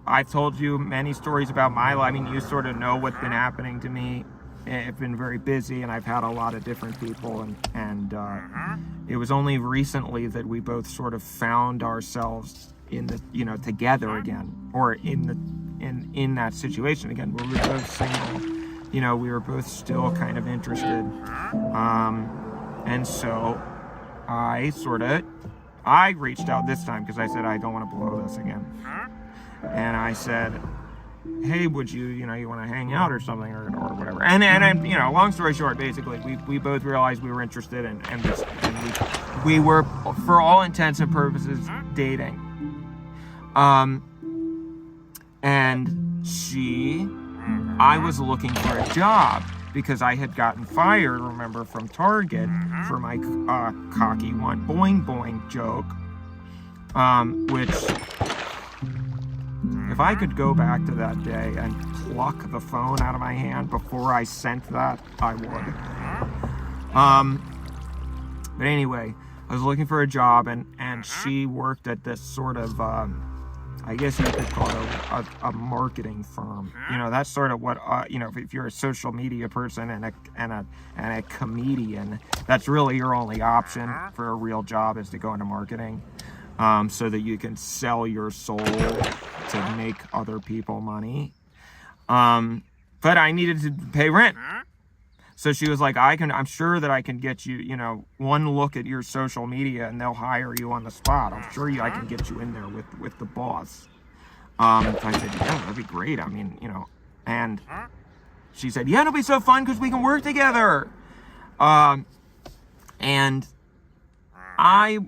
I've told you many stories about my life. I mean, you sort of know what's been happening to me. I've been very busy, and I've had a lot of different people, and it was only recently that we both sort of found ourselves in the, together again, or in that situation again, where we were both single. We were both still kind of interested, and so I reached out this time because I said I don't want to blow this again, and I said, hey, would you want to hang out or something, or whatever. And long story short, basically, we both realized we were interested, and we were, for all intents and purposes, dating. And I was looking for a job because I had gotten fired, remember, from Target for my cocky one boing boing joke, which, if I could go back to that day and pluck the phone out of my hand before I sent that, I would. But anyway, I was looking for a job, and she worked at this sort of, I guess you could call it a marketing firm. That's sort of what, if you're a social media person and a comedian, that's really your only option for a real job, is to go into marketing. So that you can sell your soul to make other people money. But I needed to pay rent. So she was like, I'm sure that I can get you, one look at your social media and they'll hire you on the spot. I'm sure I can get you in there with the boss. So I said, yeah, that'd be great. I mean, and she said, yeah, it'll be so fun because we can work together. And I,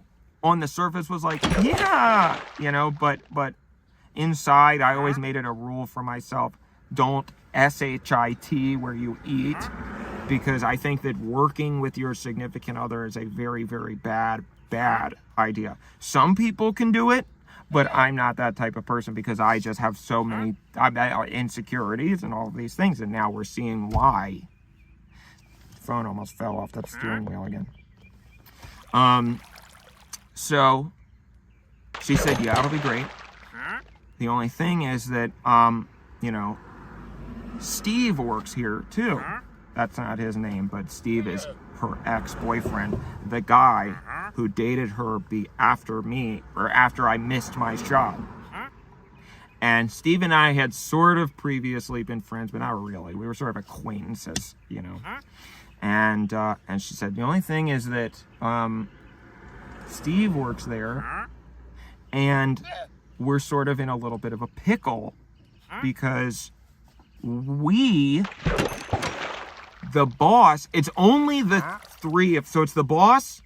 on the surface, was like, yeah, but inside, I always made it a rule for myself, don't SHIT where you eat, because I think that working with your significant other is a very, very bad idea. Some people can do it, but I'm not that type of person, because I just have so many insecurities and all of these things, and now we're seeing why. The phone almost fell off that steering wheel again. So she said, yeah, it'll be great. The only thing is that, Steve works here too. That's not his name, but Steve is her ex-boyfriend, the guy who dated her after me, or after I missed my shot. And Steve and I had sort of previously been friends, but not really. We were sort of acquaintances, And she said, the only thing is that Steve works there, and we're sort of in a little bit of a pickle, because the boss, it's only the three so it's the boss,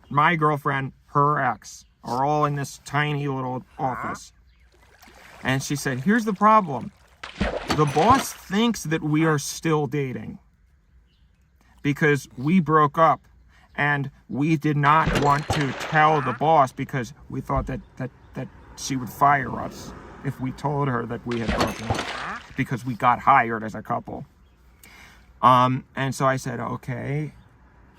my girlfriend, her ex, are all in this tiny little office. And she said, here's the problem. The boss thinks that we are still dating because we broke up, and we did not want to tell the boss because we thought that she would fire us if we told her that we had broken up, because we got hired as a couple. And so I said, okay.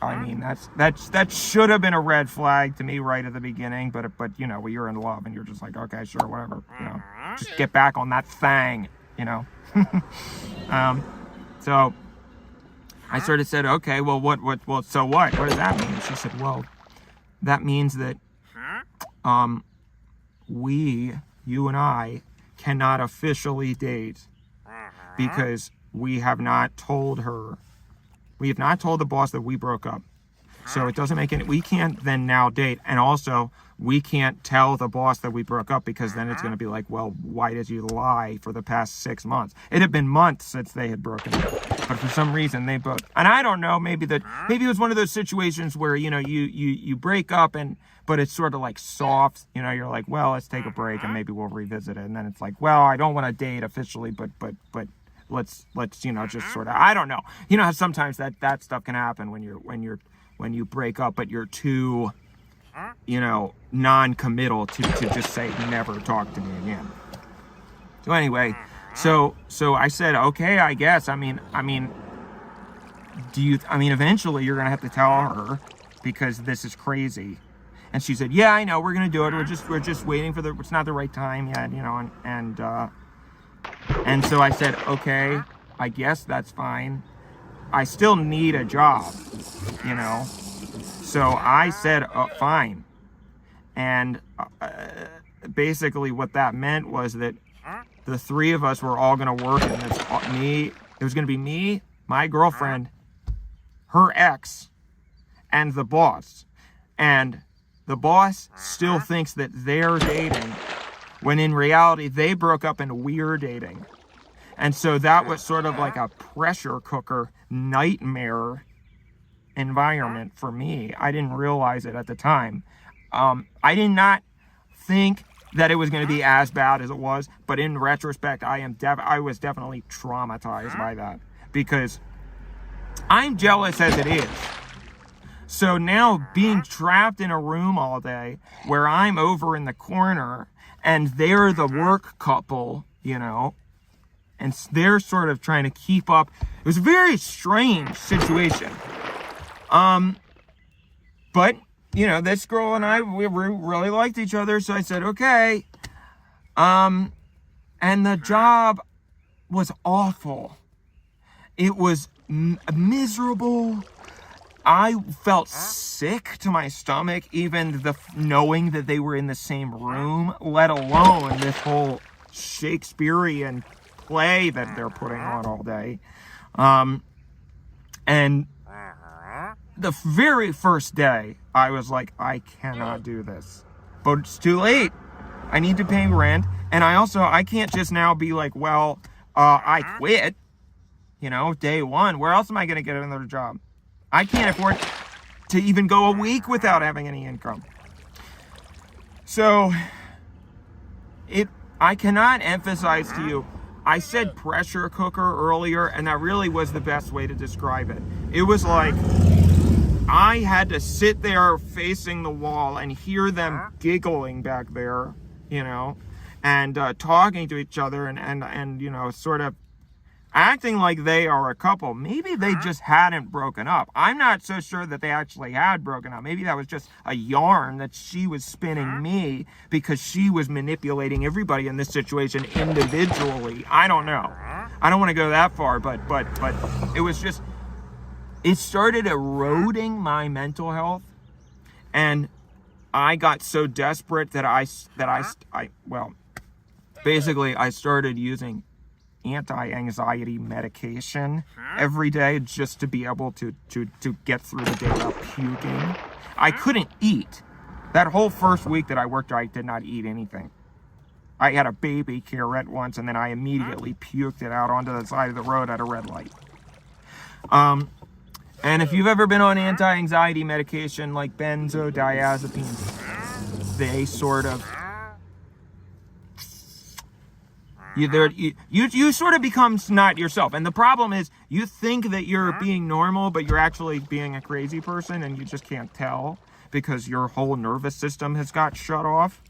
I mean, that should have been a red flag to me right at the beginning, but when you're in love and you're just like, okay, sure, whatever, just get back on that thing, So I sort of said, okay, well, so what? What does that mean? She said, well, that means that, you and I cannot officially date because we have not told the boss that we broke up. So it doesn't make any, we can't then now date. And also, we can't tell the boss that we broke up, because then it's going to be like, well, why did you lie for the past 6 months? It had been months since they had broken up. But for some reason, they both, and I don't know, maybe it was one of those situations where, you break up, but it's sort of like soft, you're like, well, let's take a break and maybe we'll revisit it. And then it's like, well, I don't want to date officially, but let's just sort of, I don't know. How sometimes that stuff can happen when you break up, but you're too, non-committal to just say, never talk to me again. So anyway, so I said, okay, I guess, eventually you're going to have to tell her, because this is crazy. And she said, yeah, I know, we're going to do it. We're just waiting for it's not the right time yet, And so I said, okay, I guess that's fine. I still need a job, you know? So I said, fine. And basically what that meant was that the three of us were all going to work in this, it was going to be me, my girlfriend, her ex, and the boss. And the boss still thinks that they're dating, when in reality, they broke up and we're dating. And so that was sort of like a pressure cooker nightmare environment for me. I didn't realize it at the time. I did not think that it was going to be as bad as it was, but in retrospect, I was definitely traumatized by that, because I'm jealous as it is. So now being trapped in a room all day where I'm over in the corner and they're the work couple, you know, and they're sort of trying to keep up. It was a very strange situation. But, you know, this girl and I, we really liked each other. So I said, okay. And the job was awful. It was miserable. I felt sick to my stomach, even knowing that they were in the same room, let alone this whole Shakespearean play that they're putting on all day. And the very first day, I was like, I cannot do this. But it's too late. I need to pay rent. And I can't just now be like, well, I quit. You know, day one. Where else am I going to get another job? I can't afford to even go a week without having any income. So, I cannot emphasize to you, I said pressure cooker earlier, and that really was the best way to describe it. It was like, I had to sit there facing the wall and hear them giggling back there, you know, and talking to each other and you know, sort of acting like they are a couple. Maybe they just hadn't broken up. I'm not so sure that they actually had broken up. Maybe that was just a yarn that she was spinning me because she was manipulating everybody in this situation individually. I don't know. I don't want to go that far, but it was just, it started eroding my mental health, and I got so desperate that I started using anti-anxiety medication every day just to be able to get through the day without puking. I couldn't eat. That whole first week that I worked, I did not eat anything. I had a baby carrot once, and then I immediately puked it out onto the side of the road at a red light. And if you've ever been on anti-anxiety medication like benzodiazepines, they sort of you sort of become not yourself. And the problem is, you think that you're being normal, but you're actually being a crazy person, and you just can't tell because your whole nervous system has got shut off.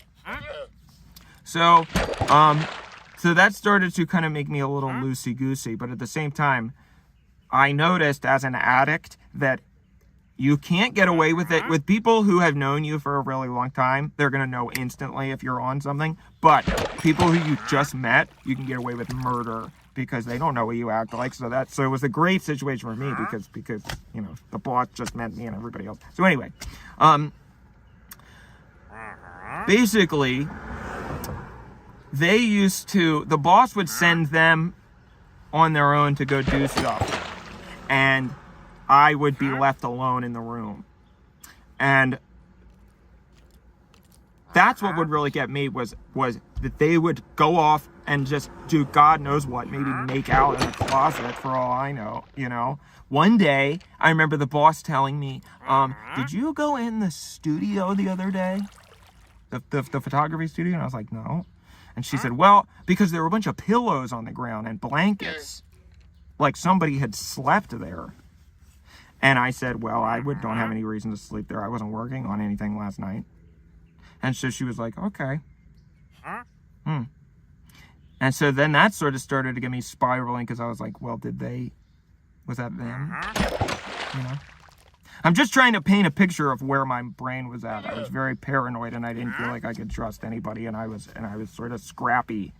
So that started to kind of make me a little loosey-goosey. But at the same time, I noticed as an addict that you can't get away with it. With people who have known you for a really long time, they're going to know instantly if you're on something. But people who you just met, you can get away with murder because they don't know what you act like. So it was a great situation for me because you know, the boss just met me and everybody else. So anyway, basically, the boss would send them on their own to go do stuff, and I would be left alone in the room. And that's what would really get me was that they would go off and just do God knows what, maybe make out in a closet for all I know, you know. One day, I remember the boss telling me, did you go in the studio the other day? The photography studio? And I was like, no. And she said, well, because there were a bunch of pillows on the ground and blankets. Like somebody had slept there. And I said, well, I don't have any reason to sleep there. I wasn't working on anything last night. And so she was like, okay. And so then that sort of started to get me spiraling, because I was like, well, was that them? You know? I'm just trying to paint a picture of where my brain was at. I was very paranoid, and I didn't feel like I could trust anybody, and I was sort of scrappy